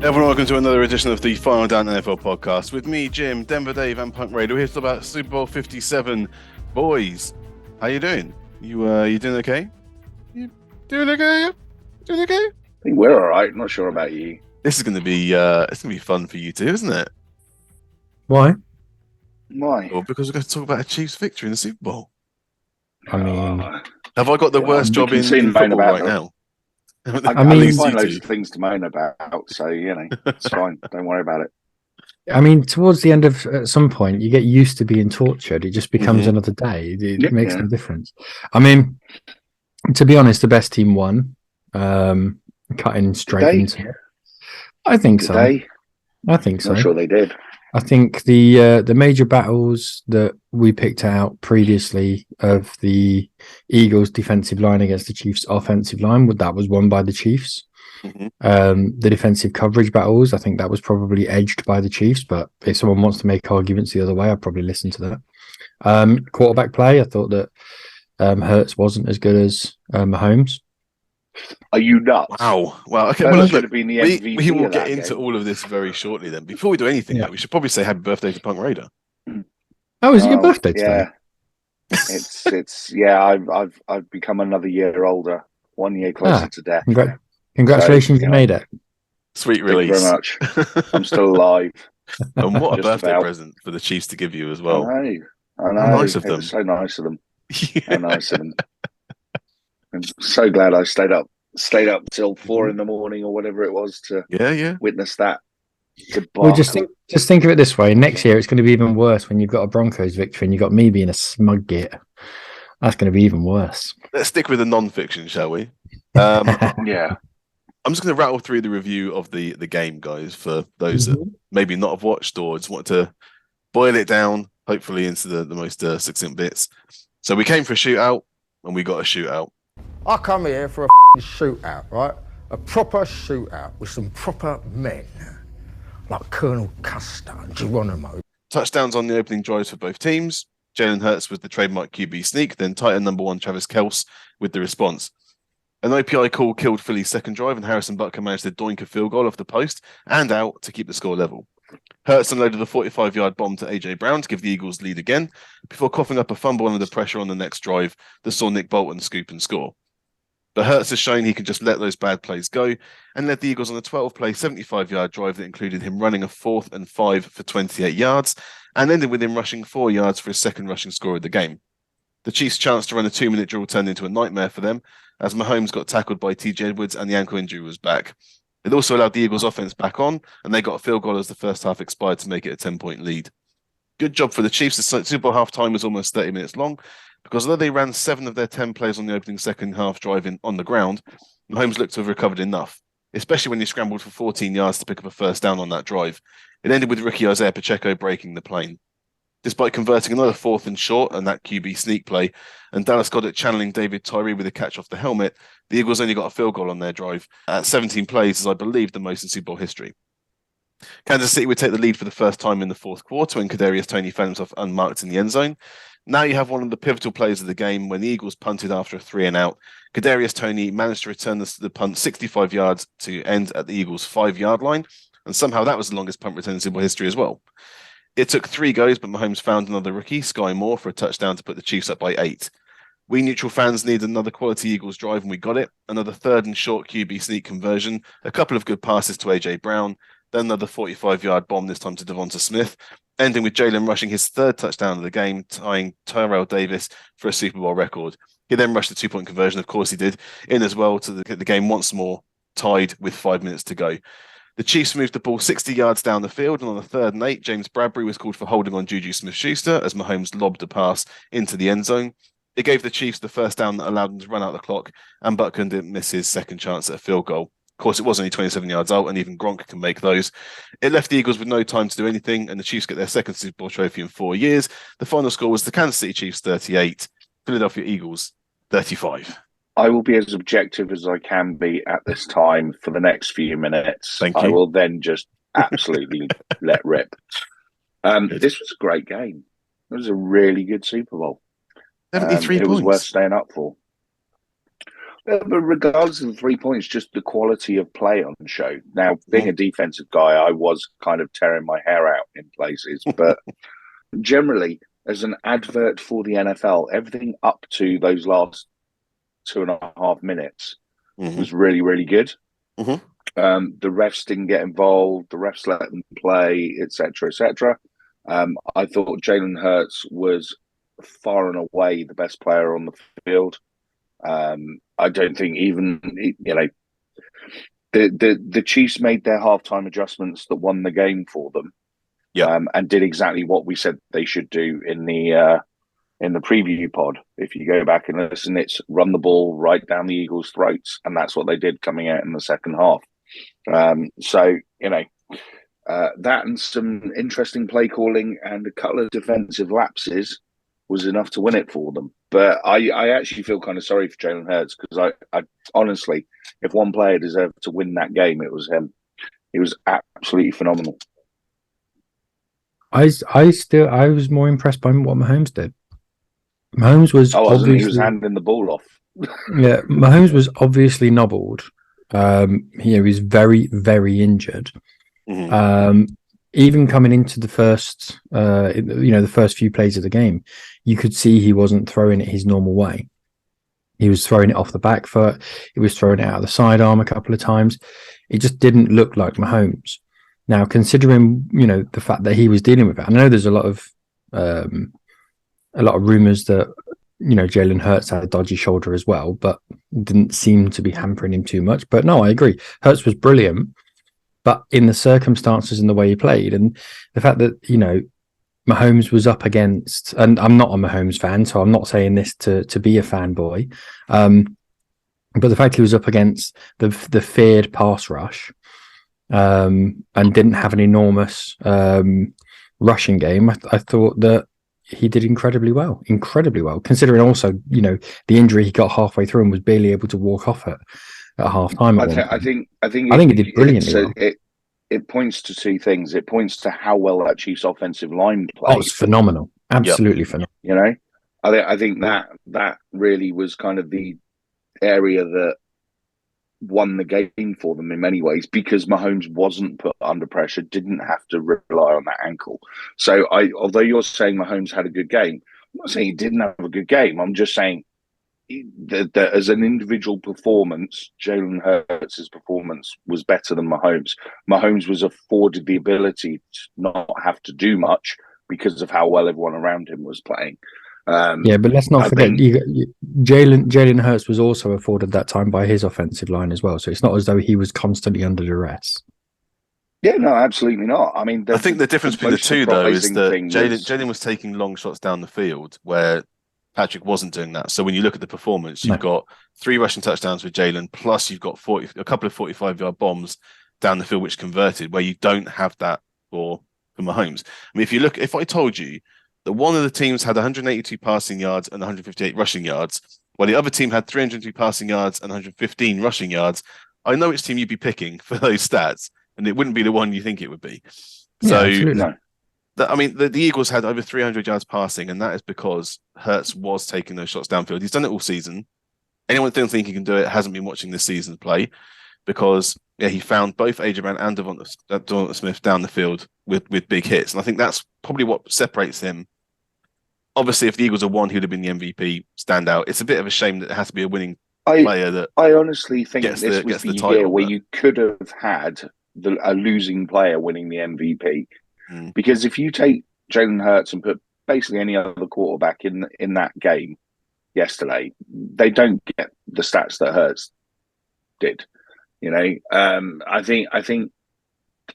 Everyone, welcome to another edition of the Final Down NFL podcast with me, Jim, Denver Dave, and Punk Raider. We're here to talk about Super Bowl 57. Boys, how you doing? You doing okay? You doing okay? Doing okay? I think we're all right. Not sure about you. This is going to be fun for you too, isn't it? Why? Why? Well, because we're going to talk about a Chiefs victory in the Super Bowl. I mean, have I got the worst job in football right now? I mean, find loads of things to moan about, so it's fine. Don't worry about it. I mean, towards the end of at some point, you get used to being tortured. It just becomes another day. It makes no difference. I mean, to be honest, the best team won. Cutting straight into it. I think so. I think so. I'm sure they did. I think the major battles that we picked out previously of the Eagles' defensive line against the Chiefs' offensive line, that was won by the Chiefs. The defensive coverage battles, I think that was probably edged by the Chiefs, but if someone wants to make arguments the other way, I'd probably listen to that. Quarterback play, I thought that Hurts wasn't as good as Mahomes. Are you nuts? Wow. Well, okay. Well, should have been the MVP we will get into all of this very shortly. Then, before we do anything, we should probably say happy birthday to Punk Raider. Oh, is it your birthday today? Yeah. I've become another year older, 1 year closer to death. Congratulations, you made it. Sweet release. Thank you very much. I'm still alive. And what a birthday present for the Chiefs to give you as well. I know. How nice of them. So nice of them. How nice of them. I'm so glad I stayed up till 4 a.m. or whatever it was to witness that. Well, just think of it this way: next year it's going to be even worse when you've got a Broncos victory and you've got me being a smug git. That's going to be even worse. Let's stick with the non-fiction, shall we? Yeah. I'm just going to rattle through the review of the game, guys, for those that maybe not have watched or just want to boil it down, hopefully into the most succinct bits. So we came for a shootout and we got a shootout. I come here for a shootout, right? A proper shootout with some proper men, like Colonel Custer and Geronimo. Touchdowns on the opening drives for both teams. Jalen Hurts with the trademark QB sneak, then tight end number 1 Travis Kelce with the response. An OPI call killed Philly's second drive, and Harrison Butker managed to doink a field goal off the post and out to keep the score level. Hurts unloaded a 45-yard bomb to A.J. Brown to give the Eagles lead again, before coughing up a fumble under pressure on the next drive that saw Nick Bolton scoop and score. But Hurts has shown he can just let those bad plays go and led the Eagles on a 12-play, 75-yard drive that included him running a 4th and 5 for 28 yards and ended with him rushing 4 yards for his second rushing score of the game. The Chiefs' chance to run a 2-minute drill turned into a nightmare for them as Mahomes got tackled by T.J. Edwards and the ankle injury was back. It also allowed the Eagles' offense back on, and they got a field goal as the first half expired to make it a 10-point lead. Good job for the Chiefs. The Super Bowl halftime was almost 30 minutes long, because although they ran 7 of their 10 plays on the opening second half drive on the ground, Mahomes looked to have recovered enough, especially when he scrambled for 14 yards to pick up a first down on that drive. It ended with rookie Isaiah Pacheco breaking the plane. Despite converting another 4th and short and that QB sneak play, and Dallas Goedert channeling David Tyree with a catch off the helmet, the Eagles only got a field goal on their drive at 17 plays, as I believe the most in Super Bowl history. Kansas City would take the lead for the first time in the fourth quarter when Kadarius Toney found himself unmarked in the end zone. Now you have one of the pivotal plays of the game when the Eagles punted after a 3-and-out. Kadarius Toney managed to return the punt 65 yards to end at the Eagles' 5-yard line, and somehow that was the longest punt return in Super Bowl history as well. It took 3 goes, but Mahomes found another rookie, Sky Moore, for a touchdown to put the Chiefs up by 8. We neutral fans needed another quality Eagles drive, and we got it. Another 3rd and short QB sneak conversion, a couple of good passes to A.J. Brown, then another 45-yard bomb, this time to Devonta Smith, ending with Jalen rushing his 3rd touchdown of the game, tying Tyrell Davis for a Super Bowl record. He then rushed the 2-point conversion, of course he did, in as well to the game once more, tied with 5 minutes to go. The Chiefs moved the ball 60 yards down the field, and on the 3rd and 8, James Bradbury was called for holding on Juju Smith-Schuster as Mahomes lobbed a pass into the end zone. It gave the Chiefs the first down that allowed them to run out the clock, and Butker didn't miss his second chance at a field goal. Of course, it was only 27 yards out, and even Gronk can make those. It left the Eagles with no time to do anything, and the Chiefs get their second Super Bowl trophy in 4 years. The final score was the Kansas City Chiefs 38, Philadelphia Eagles 35. I will be as objective as I can be at this time for the next few minutes. Thank you. I will then just absolutely let rip. This was a great game. It was a really good Super Bowl. 73 points. It was worth staying up for. But regardless of the 3 points, just the quality of play on the show. Now, being a defensive guy, I was kind of tearing my hair out in places, but generally, as an advert for the NFL, everything up to those last 2.5 minutes was really, really good. The refs didn't get involved. The refs let them play, etc., etc. I thought Jalen Hurts was far and away the best player on the field. I don't think even the Chiefs made their halftime adjustments that won the game for them, and did exactly what we said they should do in the preview pod. If you go back and listen, it's run the ball right down the Eagles' throats, and that's what they did coming out in the second half. That and some interesting play calling and a couple of defensive lapses was enough to win it for them. But I actually feel kind of sorry for Jalen Hurts, because I honestly, if one player deserved to win that game, it was him. He was absolutely phenomenal. I was more impressed by what Mahomes did. Mahomes was obviously, he was handing the ball off. Yeah, Mahomes was obviously nobbled. He was very, very injured. Even coming into the first, the first few plays of the game, you could see he wasn't throwing it his normal way. He was throwing it off the back foot. He was throwing it out of the sidearm a couple of times. It just didn't look like Mahomes. Now, considering the fact that he was dealing with it, I know there's a lot of rumors that Jalen Hurts had a dodgy shoulder as well, but didn't seem to be hampering him too much. But no, I agree. Hurts was brilliant, but in the circumstances and the way he played, and the fact that Mahomes was up against, and I'm not a Mahomes fan, so I'm not saying this to be a fanboy, but the fact he was up against the feared pass rush, and didn't have an enormous rushing game, I thought that he did incredibly well, considering also, the injury he got halfway through and was barely able to walk off at half time. I think he did brilliantly well. It points to two things. It points to how well that Chiefs offensive line played. Oh, it's phenomenal. Absolutely phenomenal. I think that really was kind of the area that won the game for them in many ways, because Mahomes wasn't put under pressure, didn't have to rely on that ankle. So although you're saying Mahomes had a good game, I'm not saying he didn't have a good game. I'm just saying that as an individual performance, Jalen Hurts' performance was better than Mahomes. Mahomes was afforded the ability to not have to do much because of how well everyone around him was playing. But let's not forget, Jalen Hurts was also afforded that time by his offensive line as well. So it's not as though he was constantly under duress. Yeah, no, absolutely not. I mean, I think the difference between the two, though, is that Jalen was taking long shots down the field where Patrick wasn't doing that. So when you look at the performance, you've got 3 rushing touchdowns with Jalen, plus you've got a couple of 45-yard bombs down the field which converted, where you don't have that for Mahomes. I mean, if I told you that one of the teams had 182 passing yards and 158 rushing yards, while the other team had 302 passing yards and 115 rushing yards, I know which team you'd be picking for those stats, and it wouldn't be the one you think it would be. So, the Eagles had over 300 yards passing, and that is because Hurts was taking those shots downfield. He's done it all season. Anyone that don't think he can do it hasn't been watching this season play, because he found both A.J. Brown and Devonta Smith down the field with big hits. And I think that's probably what separates him. Obviously, if the Eagles are one, he would have been the MVP standout. It's a bit of a shame that it has to be a winning player that I honestly think this was the year where that you could have had a losing player winning the MVP. Because if you take Jalen Hurts and put basically any other quarterback in that game yesterday, they don't get the stats that Hurts did.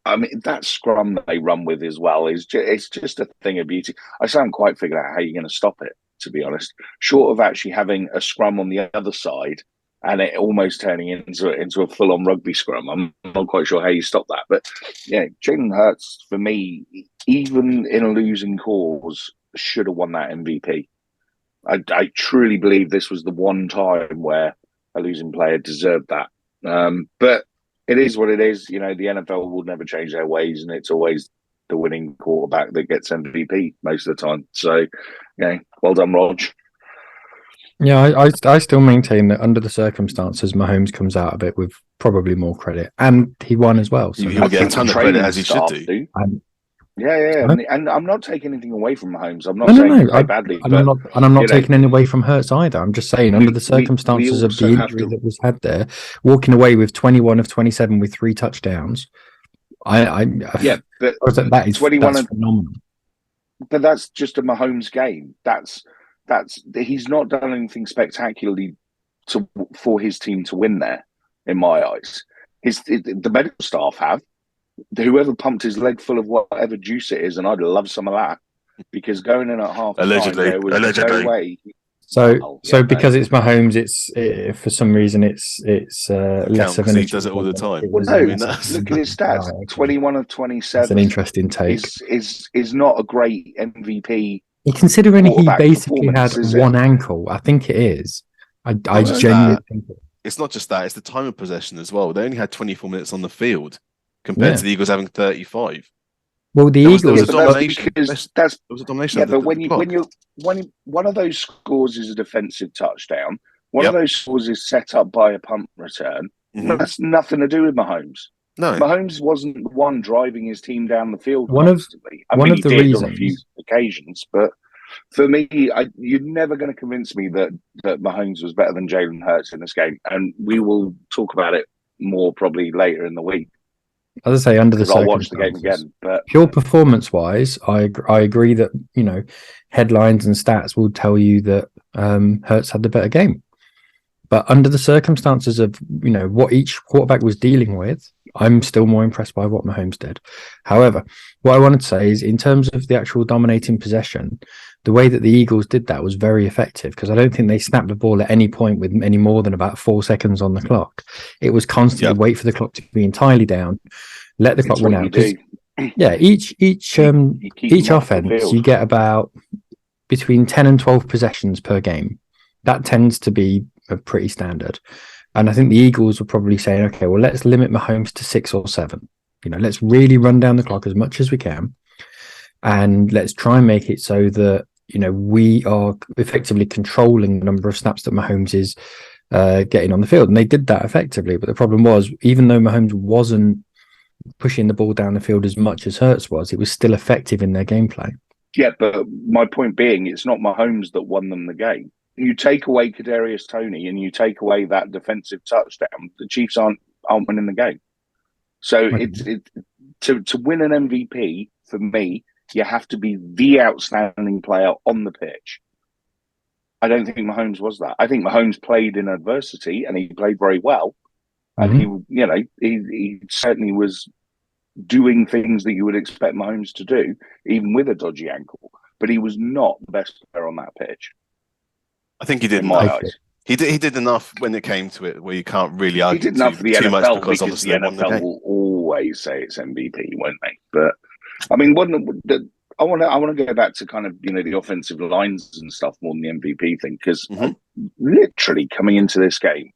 I mean, that scrum that they run with as well it's just a thing of beauty. I still haven't quite figured out how you're going to stop it, to be honest. Short of actually having a scrum on the other side and it almost turning into a full-on rugby scrum, I'm not quite sure how you stop that. But yeah, Jalen Hurts, for me, even in a losing cause, should have won that MVP. I truly believe this was the one time where a losing player deserved that. But it is what it is. The NFL will never change their ways, and it's always the winning quarterback that gets MVP most of the time. So, well done, Rog. Yeah, I still maintain that under the circumstances, Mahomes comes out of it with probably more credit, and he won as well. So He'll get a ton of credit as he should do. Yeah, and I'm not taking anything away from Mahomes. I'm not no, saying no, he played badly, and but I'm not taking any away from Hurts either. I'm just saying, under the circumstances of the injury that was had there, walking away with 21 of 27 with 3 touchdowns, yeah, but that is 21 that's phenomenal. But that's just a Mahomes game. That's he's not done anything spectacularly for his team to win there, in my eyes. The medical staff have. Whoever pumped his leg full of whatever juice it is, and I'd love some of that, because going in at half time, there was no way. So because it's Mahomes, for some reason it's less of an issue. He does it all the time. Look at his stats: 21 of 27. That's an interesting take. Is not a great MVP. Considering he basically had one ankle, I think it is. I genuinely think it's not just that; it's the time of possession as well. They only had 24 minutes on the field compared to the Eagles having 35. Well, the Eagles was a domination. It was a domination. Yeah, but when one of those scores is a defensive touchdown, one of those scores is set up by a punt return. That's nothing to do with Mahomes. No, Mahomes wasn't the one driving his team down the field. One of the reasons on a few occasions, but for me, you're never going to convince me that Mahomes was better than Jalen Hurts in this game, and we will talk about it more probably later in the week. As I say, under the I'll watch the game again. But pure performance-wise, I agree that headlines and stats will tell you that Hurts had the better game. But under the circumstances of what each quarterback was dealing with, I'm still more impressed by what Mahomes did. However, what I wanted to say is, in terms of the actual dominating possession, the way that the Eagles did that was very effective, because I don't think they snapped the ball at any point with any more than about 4 seconds on the clock. It was constantly wait for the clock to be entirely down, let the clock run out. Each offense, you get about between 10 and 12 possessions per game. That tends to be pretty standard. And I think the Eagles were probably saying, okay, well, let's limit Mahomes to 6 or 7. Let's really run down the clock as much as we can. And let's try and make it so that, we are effectively controlling the number of snaps that Mahomes is getting on the field. And they did that effectively. But the problem was, even though Mahomes wasn't pushing the ball down the field as much as Hurts was, it was still effective in their gameplay. Yeah, but my point being, it's not Mahomes that won them the game. You take away Kadarius Toney and you take away that defensive touchdown, the Chiefs aren't winning the game. So to win an MVP, for me, you have to be the outstanding player on the pitch. I don't think Mahomes was that. I think Mahomes played in adversity and he played very well. And he certainly was doing things that you would expect Mahomes to do, even with a dodgy ankle. But he was not the best player on that pitch. I think he did enough. He did enough when it came to it, where you can't really argue he did enough for the too NFL much because obviously the NFL will always say it's MVP, won't they? But I mean, I want to go back to kind of the offensive lines and stuff more than the MVP thing, because literally coming into this game,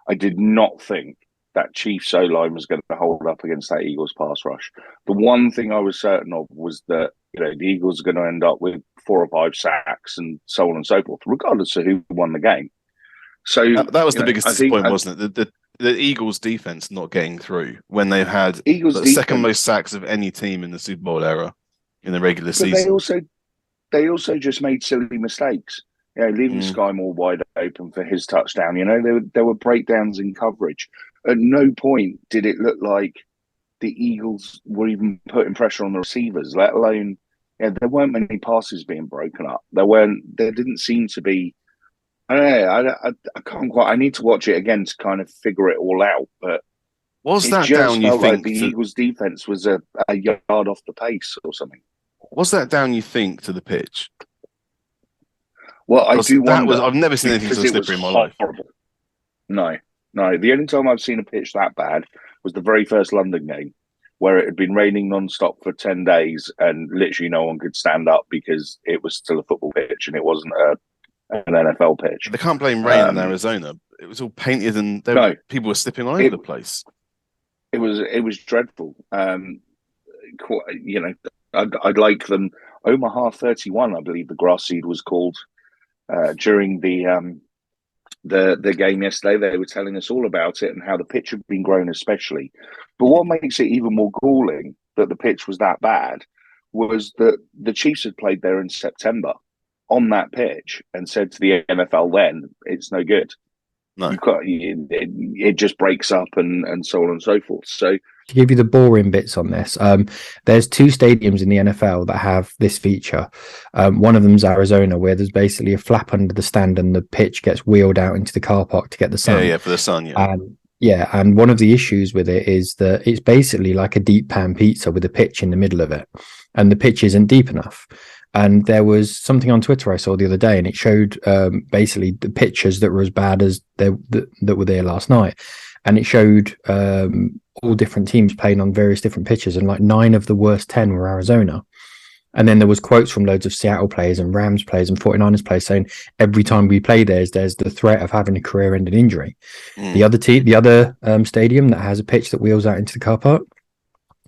I did not think that Chiefs O-line was going to hold up against that Eagles pass rush. The one thing I was certain of was that the Eagles are going to end up with 4 or 5 sacks and so on and so forth, regardless of who won the game. So that was the biggest disappointment, wasn't it? The Eagles defense not getting through when they've had the second most sacks of any team in the Super Bowl era in the regular season. They also just made silly mistakes. Leaving Sky Moore wide open for his touchdown. There were breakdowns in coverage. At no point did it look like the Eagles were even putting pressure on the receivers, let alone there weren't many passes being broken up. There didn't seem to be. I don't know. I can't quite. I need to watch it again to kind of figure it all out. But was that down? You think like the Eagles' defense was a yard off the pace or something? Was that down? You think to the pitch? Well, I do wonder. I've never seen anything so slippery in my life. No. The only time I've seen a pitch that bad was the very first London game, where it had been raining non-stop for 10 days and literally no one could stand up because it was still a football pitch and it wasn't an NFL pitch. They can't blame rain in Arizona. It was all painted and people were slipping all over the place. It was dreadful. I'd like them. Omaha 31, I believe the grass seed was called during the the game yesterday, they were telling us all about it and how the pitch had been grown especially. But what makes it even more galling that the pitch was that bad was that the Chiefs had played there in September on that pitch and said to the NFL then, it's no good. No. It just breaks up and so on and so forth. So to give you the boring bits on this, there's 2 stadiums in the NFL that have this feature. One of them's Arizona, where there's basically a flap under the stand and the pitch gets wheeled out into the car park to get the sun. Yeah, for the sun, yeah. And one of the issues with it is that it's basically like a deep pan pizza with a pitch in the middle of it, and the pitch isn't deep enough. And there was something on Twitter I saw the other day, and it showed basically the pitches that were as bad as that were there last night. And it showed all different teams playing on various different pitches, and like 9 of the worst 10 were Arizona. And then there was quotes from loads of Seattle players and Rams players and 49ers players saying every time we play there's the threat of having a career-ending injury. The other stadium that has a pitch that wheels out into the car park,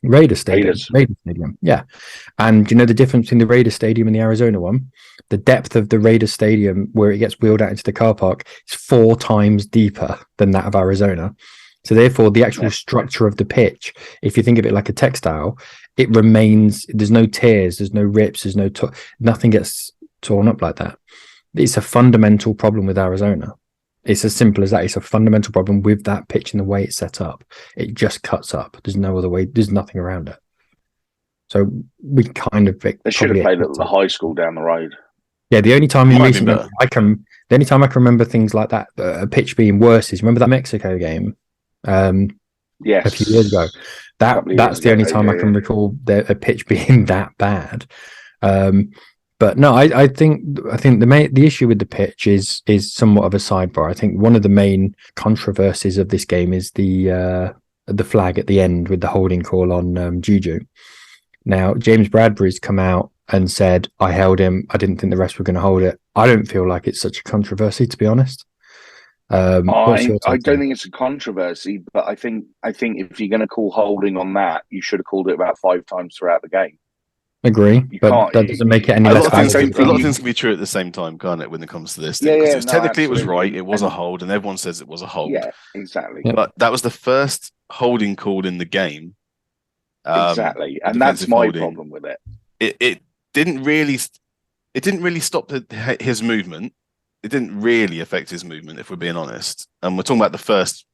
Raiders Stadium. Yeah. And you know the difference between the Raiders Stadium and the Arizona one? The depth of the Raiders Stadium where it gets wheeled out into the car park is 4 times deeper than that of Arizona. So therefore the actual structure of the pitch, if you think of it like a textile, it remains, there's no tears, there's no rips, there's nothing gets torn up like that. It's a fundamental problem with Arizona. It's as simple as that. It's a fundamental problem with that pitch and the way it's set up. It just cuts up. There's no other way. There's nothing around it. So we kind of... They should have played at the high school down the road. Yeah, the only time in recent memory the only time I can remember things like that, a pitch being worse, is remember that Mexico game? Yes. A few years ago. That's the only time I can recall a pitch being that bad. But no, I think the issue with the pitch is somewhat of a sidebar. I think one of the main controversies of this game is the flag at the end with the holding call on Juju. Now, James Bradbury's come out and said, I held him. I didn't think the rest were going to hold it. I don't feel like it's such a controversy, to be honest. I don't think it's a controversy, but I think if you're going to call holding on that, you should have called it about 5 times throughout the game. Agree, but that doesn't make it any less valid. A lot of things can be true at the same time, can't it, when it comes to this thing? Technically it was right, it was a hold, and everyone says it was a hold. Yeah, exactly. But that was the first holding called in the game. Exactly, and that's my problem with it. It didn't really stop his movement. It didn't really affect his movement, if we're being honest. And we're talking about the first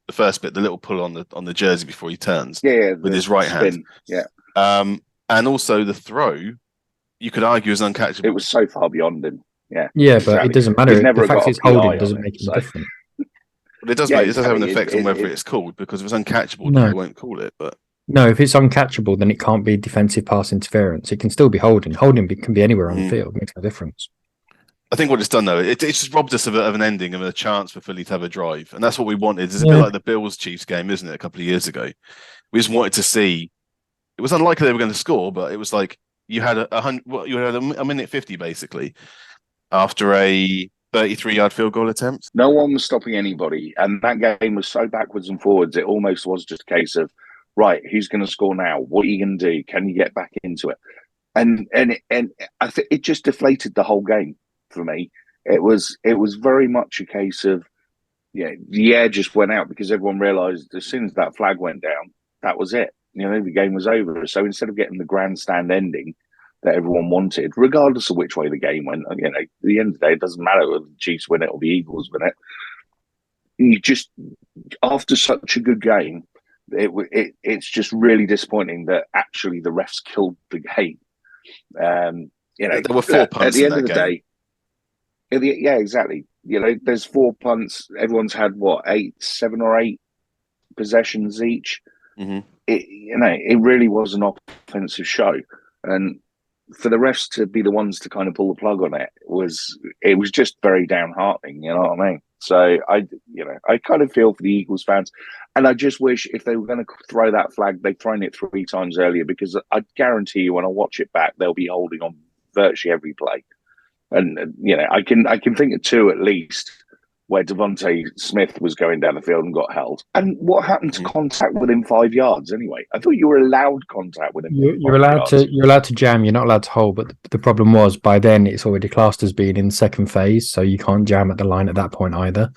bit, the little pull on the jersey before he turns, with his right hand. Yeah. And also the throw, you could argue is uncatchable. It was so far beyond him. Yeah. Yeah, but it doesn't matter. The fact it's holding doesn't make it different. But it does have an effect on whether it's called, because if it's uncatchable, they won't call it. But no, if it's uncatchable, then it can't be defensive pass interference. It can still be holding. Holding can be anywhere on the field. It makes no difference. I think what it's done, though, it just robbed us of an ending, of a chance for Philly to have a drive. And that's what we wanted. It's a bit like the Bills-Chiefs game, isn't it, a couple of years ago? We just wanted to see... It was unlikely they were going to score, but it was like you had a minute 50, basically, after a 33-yard field goal attempt. No one was stopping anybody. And that game was so backwards and forwards, it almost was just a case of, right, who's going to score now? What are you going to do? Can you get back into it? And I think it just deflated the whole game. For me, it was very much a case of the air just went out, because everyone realised as soon as that flag went down, that was it. The game was over. So instead of getting the grandstand ending that everyone wanted, regardless of which way the game went, at the end of the day, it doesn't matter whether the Chiefs win it or the Eagles win it. You just, after such a good game, it's just really disappointing that actually the refs killed the game. There were 4 punts at the end in of the game. day. Yeah, exactly. There's 4 punts. Everyone's had 7 or 8 possessions each. Mm-hmm. It really was an offensive show, and for the refs to be the ones to kind of pull the plug on it was just very downheartening. You know what I mean? So I kind of feel for the Eagles fans, and I just wish if they were going to throw that flag, they'd thrown it 3 times earlier, because I guarantee you when I watch it back, they'll be holding on virtually every play. And I can think of 2 at least where Devontae Smith was going down the field and got held. And what happened to contact within 5 yards anyway? I thought you were allowed contact within. You're allowed to jam. You're not allowed to hold. But the problem was by then it's already classed as being in second phase, so you can't jam at the line at that point either.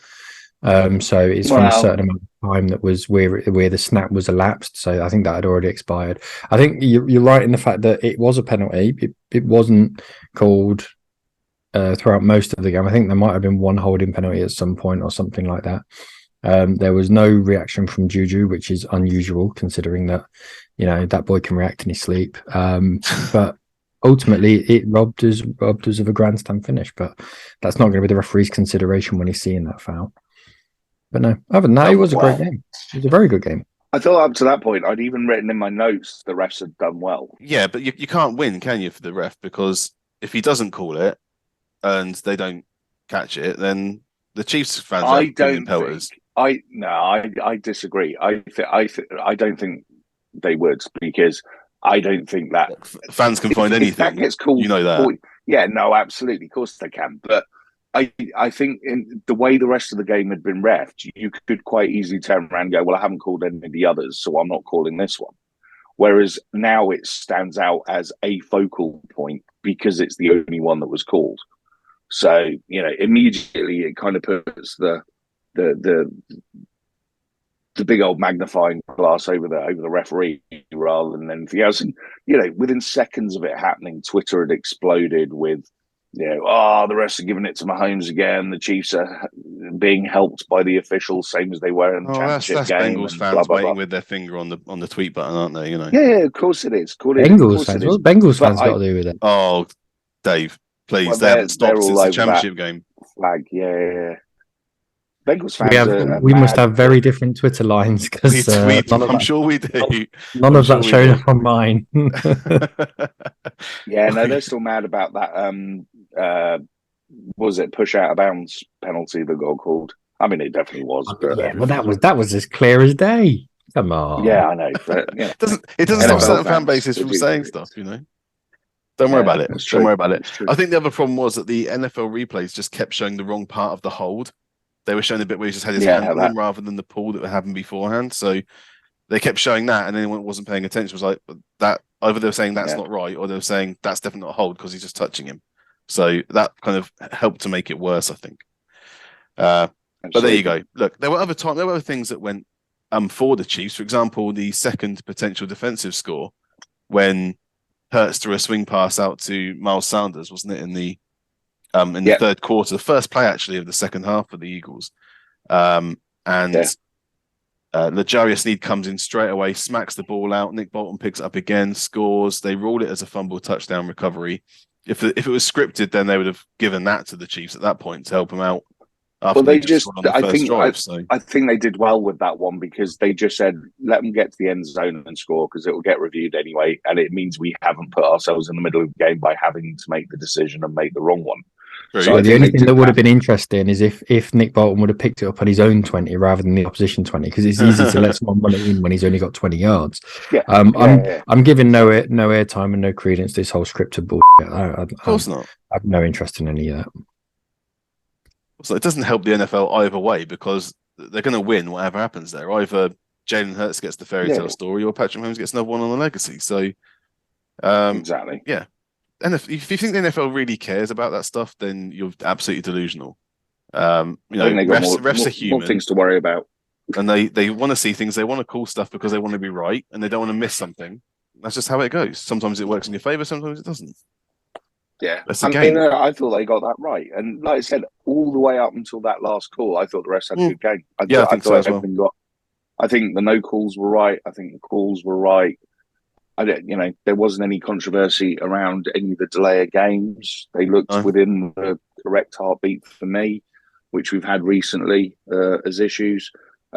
So it's from a certain amount of time that was where the snap was elapsed. So I think that had already expired. I think you're right in the fact that it was a penalty. It wasn't called throughout most of the game. I think there might have been one holding penalty at some point or something like that. There was no reaction from Juju, which is unusual considering that, that boy can react in his sleep. But ultimately, it robbed us of a grandstand finish. But that's not going to be the referee's consideration when he's seeing that foul. But no, other than that, it was a great game. It was a very good game. I thought up to that point, I'd even written in my notes the refs had done well. Yeah, but you can't win, can you, for the ref? Because if he doesn't call it and they don't catch it, then the Chiefs fans are giving pelters. I disagree. I don't think they would, because I don't think that fans can find anything. If that gets called, you know that. Yeah, no, absolutely, of course they can. But I think in the way the rest of the game had been refed, you could quite easily turn around and go, well, I haven't called any of the others, so I'm not calling this one. Whereas now it stands out as a focal point because it's the only one that was called. So, immediately it kind of puts the big old magnifying glass over the referee rather than anything else. And, within seconds of it happening, Twitter had exploded with, the refs are giving it to Mahomes again. The Chiefs are being helped by the officials, same as they were in the championship that's game. Bengals fans waiting with their finger on the tweet button, aren't they? Yeah, of course it is. Bengals fans. What's Bengals fans got to do with it? Oh, Dave, please, they haven't stopped since the championship game. Flag, yeah. Bengals fans. We must have very different Twitter lines because I'm sure we do. None of that showing up on mine. Yeah, no, they're still mad about that. Was it push out of bounds penalty that got called? I mean, it definitely was. But that was as clear as day. Come on. Yeah, I know. But, it doesn't stop certain fan bases from saying stuff. Don't worry about it. Don't worry about it. I think the other problem was that the NFL replays just kept showing the wrong part of the hold. They were showing the bit where he just had his hand on him rather than the pull that happened beforehand. So they kept showing that, and anyone who wasn't paying attention was like, that either they were saying that's not right, or they were saying that's definitely not a hold because he's just touching him. So that kind of helped to make it worse, I think. But there you go. Look, there were other things that went for the Chiefs. For example, the second potential defensive score when Hurts threw a swing pass out to Miles Sanders, wasn't it, in the third quarter, the first play actually of the second half for the Eagles. L'Jarius Sneed comes in straight away, smacks the ball out. Nick Bolton picks it up again, scores. They rule it as a fumble touchdown recovery. If it was scripted, then they would have given that to the Chiefs at that point to help them out. I think they did well with that one because they just said, let them get to the end zone and score because it will get reviewed anyway. And it means we haven't put ourselves in the middle of the game by having to make the decision and make the wrong one. So the only thing that would have been interesting is if Nick Bolton would have picked it up on his own 20 rather than the opposition 20, because it's easy to let someone run it in when he's only got 20 yards. I'm giving no airtime and no credence to this whole scripted bullshit. Of course not. I have no interest in any of that. So it doesn't help the NFL either way because they're going to win whatever happens there. Either Jalen Hurts gets the fairy tale story or Patrick Mahomes gets another one on the legacy. So exactly. Yeah. And if you think the NFL really cares about that stuff, then you're absolutely delusional. Refs are human. More things to worry about. And they want to see things. They want to call stuff because they want to be right and they don't want to miss something. That's just how it goes. Sometimes it works in your favor, sometimes it doesn't. Yeah, I thought they got that right. And like I said, all the way up until that last call, I thought the rest had a good game. I think so as well. I think the no calls were right. I think the calls were right. There wasn't any controversy around any of the delay of games. They looked within the correct heartbeat for me, which we've had recently as issues.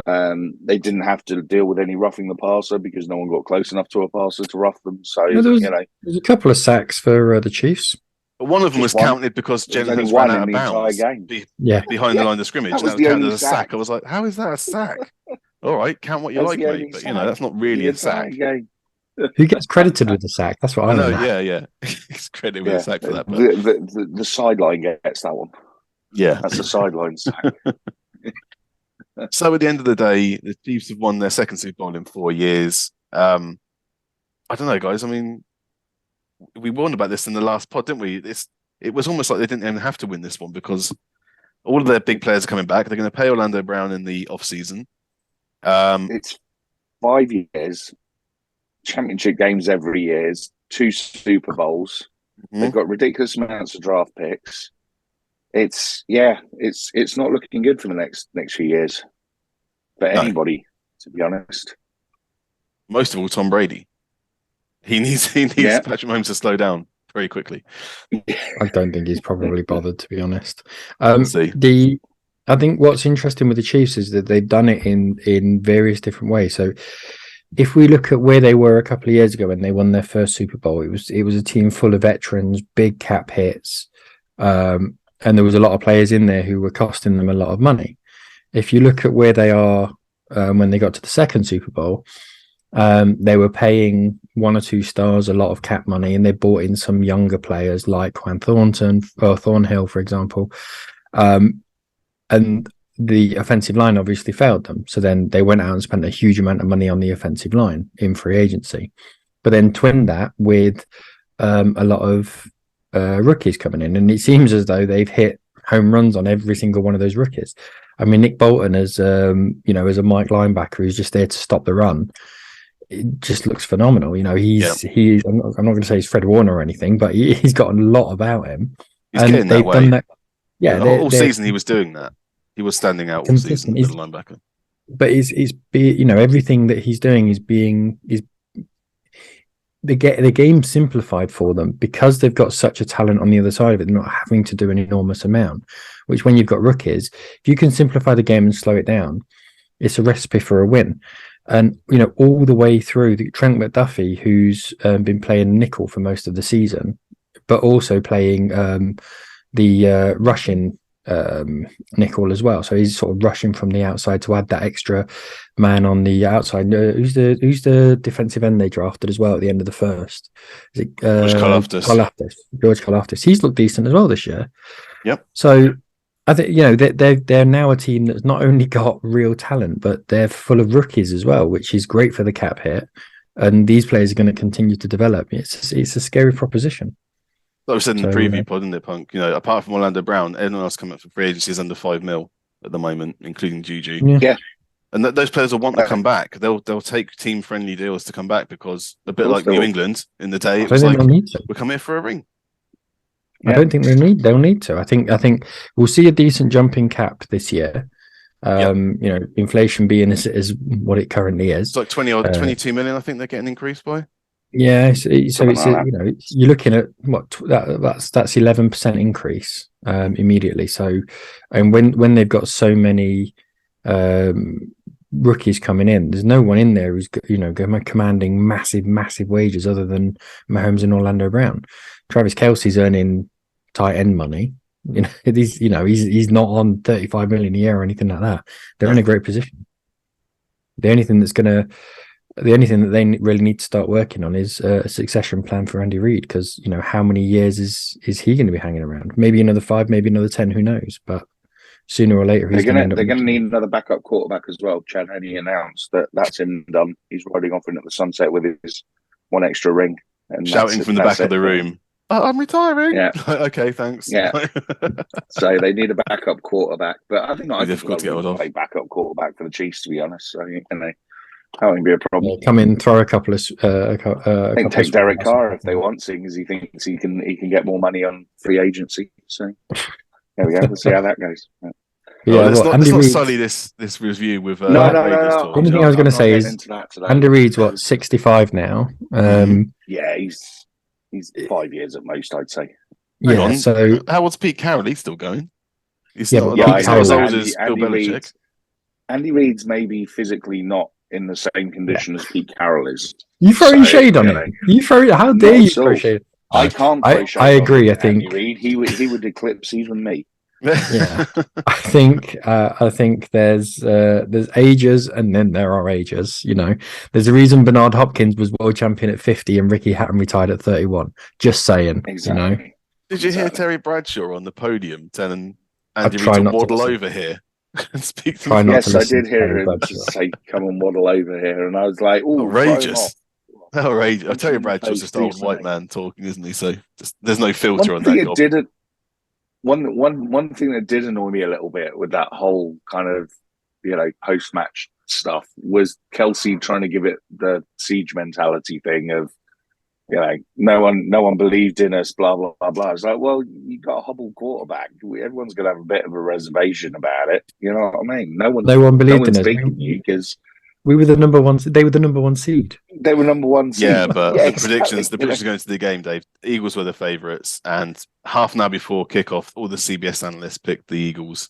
They didn't have to deal with any roughing the passer because no one got close enough to a passer to rough them. So, there's a couple of sacks for the Chiefs. One of them was counted because Jennings ran out of bounds behind the line of scrimmage. That was counted as a sack. I was like, how is that a sack? All right, count what you like, mate. But, that's not really a sack. Who gets credited with the sack? That's what I know. Yeah. He's credited with a sack for that. The sideline gets that one. Yeah. That's the sideline sack. So at the end of the day, the Chiefs have won their second Super Bowl in 4 years. I don't know, guys. I mean, we warned about this in the last pod, didn't we? It was almost like they didn't even have to win this one because all of their big players are coming back. They're going to pay Orlando Brown in the off season. It's 5 years, championship games every year, 2 Super Bowls. They've got ridiculous amounts of draft picks. It's not looking good for the next few years for anybody, to be honest. Most of all, Tom Brady. He needs Patrick Mahomes to slow down very quickly. I don't think he's probably bothered, to be honest. We'll see. I think what's interesting with the Chiefs is that they've done it in various different ways. So if we look at where they were a couple of years ago when they won their first Super Bowl, it was a team full of veterans, big cap hits, and there was a lot of players in there who were costing them a lot of money. If you look at where they are when they got to the second Super Bowl, they were paying 1 or 2 stars a lot of cap money, and they brought in some younger players like Juan Thornhill, for example. And the offensive line obviously failed them. So then they went out and spent a huge amount of money on the offensive line in free agency. But then twin that with a lot of rookies coming in. And it seems as though they've hit home runs on every single one of those rookies. I mean, Nick Bolton as as a Mike linebacker who's just there to stop the run. It just looks phenomenal. I'm not going to say he's Fred Warner or anything, but he's got a lot about him. He's getting that way. Done that. Yeah, all season he was doing that. He was standing out all season as a linebacker. But everything that he's doing is the game simplified for them because they've got such a talent on the other side of it, not having to do an enormous amount. Which, when you've got rookies, if you can simplify the game and slow it down, it's a recipe for a win. And all the way through, Trent McDuffie, who's been playing nickel for most of the season, but also playing the rushing nickel as well. So he's sort of rushing from the outside to add that extra man on the outside. Who's the defensive end they drafted as well at the end of the first? Is it George Karlaftis? George Karlaftis. He's looked decent as well this year. Yep. So I think they're now a team that's not only got real talent, but they're full of rookies as well, which is great for the cap hit. And these players are going to continue to develop. It's a scary proposition. Like I said in the preview pod, isn't it, Punk? Apart from Orlando Brown, anyone else coming up for free agency is under $5 million at the moment, including Juju. Yeah. And those players will want to come back. They'll take team friendly deals to come back because a bit like New England in the day, it was like we're coming here for a ring. I don't think they'll need to. I think we'll see a decent jump in cap this year. Inflation being as what it currently is. It's like 22 million. I think they're getting increased by. Yeah, so you're looking at that's 11% increase immediately. So, and when they've got so many rookies coming in, there's no one in there who's commanding massive wages other than Mahomes and Orlando Brown. Travis Kelce's earning tight end money. He's not on 35 million a year or anything like that. They're in a great position. The only thing that they really need to start working on is a succession plan for Andy Reid, because how many years is he going to be hanging around? Maybe another 5, maybe another 10. Who knows? But sooner or later, they're going to need another backup quarterback as well. Chad Henne announced that's him done. He's riding off into the sunset with his one extra ring and shouting from the back of the room. I'm retiring. Yeah. Okay, thanks. Yeah. So they need a backup quarterback, but I think difficult to get hold of. Play backup quarterback for the Chiefs, to be honest. So that won't be a problem. Come in, throw a couple of. I think take Derek Carr if they want, seeing as he thinks he can get more money on free agency. So there we go. We'll see how that goes. Let's not sully this review with no. The only thing I was going to say is Andy Reid's 65 now. Yeah, He's 5 years at most, I'd say. Yeah. So how old's Pete Carroll? He's still going. He's not as old as Bill Belichick. Andy Reid's maybe physically not in the same condition as Pete Carroll is. You throwing shade on him? How dare you throw shade? I can't throw shade. I agree. I think Andy Reid, he would eclipse even me. Yeah, I think there's ages and then there are ages. There's a reason Bernard Hopkins was world champion at 50 and Ricky Hatton retired at 31. Just saying. Exactly. Did you hear Terry Bradshaw on the podium telling Andy Reid to waddle over here and speak to him? Yes, I did hear him just say, "Come and waddle over here," and I was like, "Oh, outrageous." Outrageous. Terry Bradshaw's just an old white man talking, isn't he? So there's no filter on that. One thing that did annoy me a little bit with that whole kind of post match stuff was Kelsey trying to give it the siege mentality thing of no one believed in us, blah blah blah blah. It's like, well, you got a hobbled quarterback. Everyone's gonna have a bit of a reservation about it. You know what I mean? No one believed in us. beating you because we were the number one. They were the number one seed. They were number one seed. Yeah, but yeah, the predictions going into the game, Dave. Eagles were the favourites, and half an hour before kickoff, all the CBS analysts picked the Eagles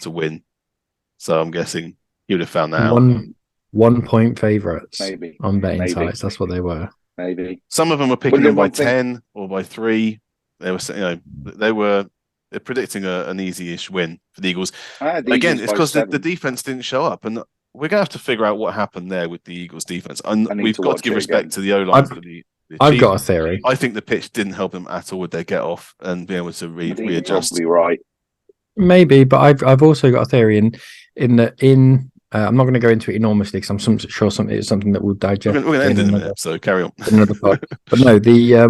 to win. So I'm guessing you would have found that out. 1 point favourites, maybe on betting sites. That's what they were. Maybe some of them were picking them by 10 or by 3. They were they're predicting an easy-ish win for the Eagles. Again, it's because the defense didn't show up, and we're gonna have to figure out what happened there with the Eagles defense. And we've got to give respect to the O-line for the I've got a theory. I think the pitch didn't help them at all with their get off and being able to readjust. You're right. Maybe, but I've also got a theory in I'm not going to go into it enormously because I'm sure it's something that we'll digest. We're going to end in a minute, so carry on. Another part. But no,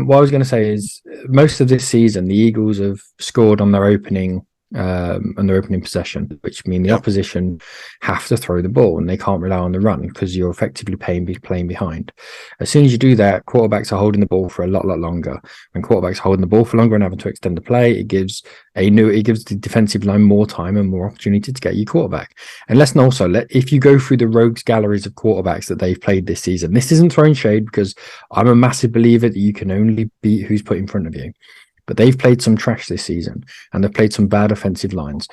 what I was going to say is most of this season, the Eagles have scored on their opening possession, which means the opposition have to throw the ball and they can't rely on the run because you're effectively playing behind. As soon as you do that, quarterbacks are holding the ball for a lot longer. When quarterbacks are holding the ball for longer and having to extend the play, it gives the defensive line more time and more opportunity to get your quarterback. And if you go through the rogues galleries of quarterbacks that they've played this season, this isn't throwing shade because I'm a massive believer that you can only beat who's put in front of you. But they've played some trash this season and they've played some bad offensive lines.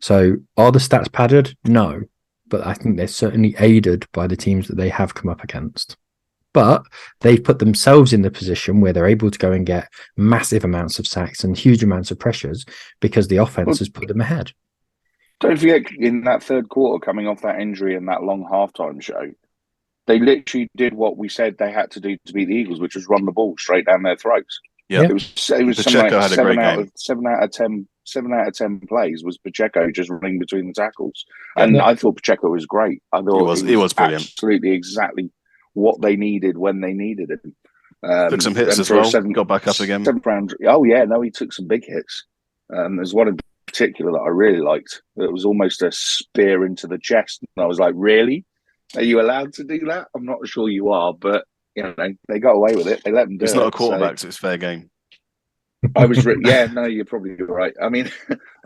So are the stats padded? No. But I think they're certainly aided by the teams that they have come up against. But they've put themselves in the position where they're able to go and get massive amounts of sacks and huge amounts of pressures because the offense has put them ahead. Don't forget, in that third quarter, coming off that injury and that long halftime show, they literally did what we said they had to do to beat the Eagles, which was run the ball straight down their throats. Yeah, it was Pacheco had a great game. 7 out of 10 plays was Pacheco just running between the tackles, and I thought Pacheco was great. I thought he was brilliant. Absolutely, exactly what they needed when they needed him. Took some hits as well. Got back up again. He took some big hits. There's one in particular that I really liked. It was almost a spear into the chest, and I was like, "Really? Are you allowed to do that?" I'm not sure you are, but. They got away with it. They let them do it. It's not a quarterback, so it's fair game. I was, you're probably right. I mean,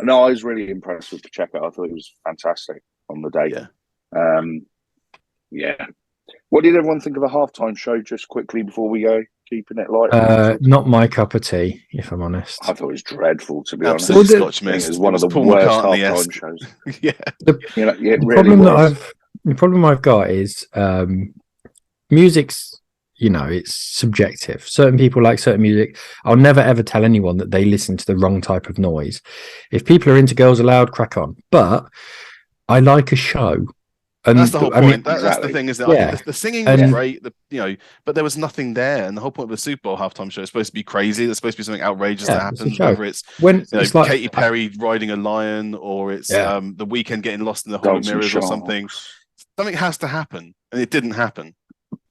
I was really impressed with Pacheco. I thought he was fantastic on the day. Yeah. What did everyone think of the halftime show? Just quickly before we go, keeping it light. Not my cup of tea, if I'm honest. I thought it was dreadful, to be honest. Scotch mist. It was one of the worst halftime shows. Yeah. The problem I've got is music's. It's subjective. Certain people like certain music. I'll never ever tell anyone that they listen to the wrong type of noise. If people are into Girls Aloud, crack on. But I like a show. And that's the whole point. That's the thing, is that I think the singing was great, but there was nothing there. And the whole point of the Super Bowl halftime show is supposed to be crazy. There's supposed to be something outrageous that happens, whether it's it's like Katy Perry riding a lion, or it's the Weeknd getting lost in the Holy Mirrors or something. Something has to happen, and it didn't happen.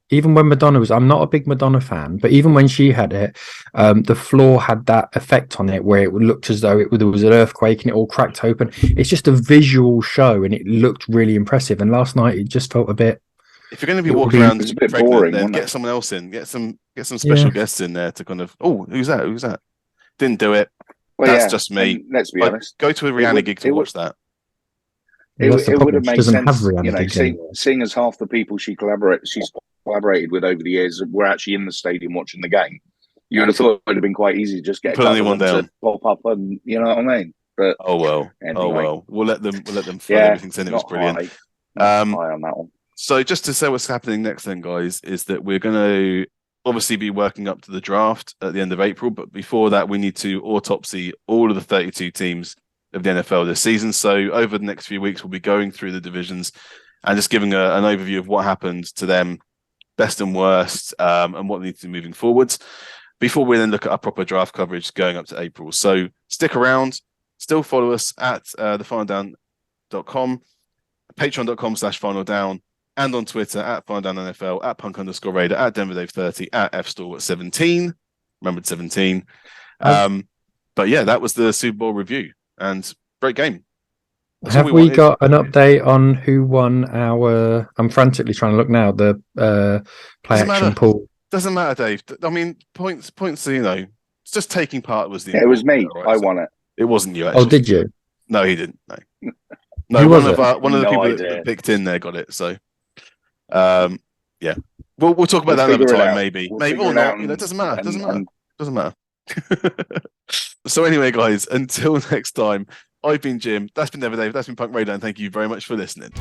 Even when Madonna I'm not a big Madonna fan, but even when she had it, the floor had that effect on it where it looked as though there was an earthquake and it all cracked open. It's just a visual show and it looked really impressive. And last night it just felt a bit. If you're going to be walking around, it's a bit boring. Then get someone else in, get some special guests in there to kind of. Oh, who's that? Who's that? Didn't do it. Well, that's just me. And let's be honest. Go to a Rihanna gig to watch that. It would have made sense, seeing as half the people she's collaborated with over the years were actually in the stadium watching the game. You would have thought it would have been quite easy to just get anyone down, to pop up, and you know what I mean. But anyway. We'll let them fill everything in. It was brilliant. High on that one. So just to say what's happening next, then, guys, is that we're going to obviously be working up to the draft at the end of April, but before that, we need to autopsy all of the 32 teams of the NFL this season. So over the next few weeks, we'll be going through the divisions and just giving an overview of what happened to them, best and worst, and what they need to do moving forwards, before we then look at our proper draft coverage going up to April. So stick around, still follow us at thefinaldown.com, patreon.com/finaldown, and on Twitter at finaldownNFL, at punk_raider, at DenverDave30, at FStore17. Remembered 17. But yeah, that was the Super Bowl review, and great game. That's Have all we wanted. got an update on who won our? I'm frantically trying to look now. The play Doesn't action matter. pool. Doesn't matter, Dave. I mean, points. It's just taking part was the. Yeah, it was me. important, I right? won it. It wasn't you. Actually. Oh, did you? No, he didn't. No, Who one was of it? one of the No people idea. that picked in there got it. So, yeah, we'll talk about We'll that another figure it time, out. maybe, We'll maybe figure or it not. out It doesn't matter. Doesn't matter. and- Doesn't matter. So anyway, guys, until next time, I've been Jim. That's been Never Dave. That's been Punk Radar, and thank you very much for listening.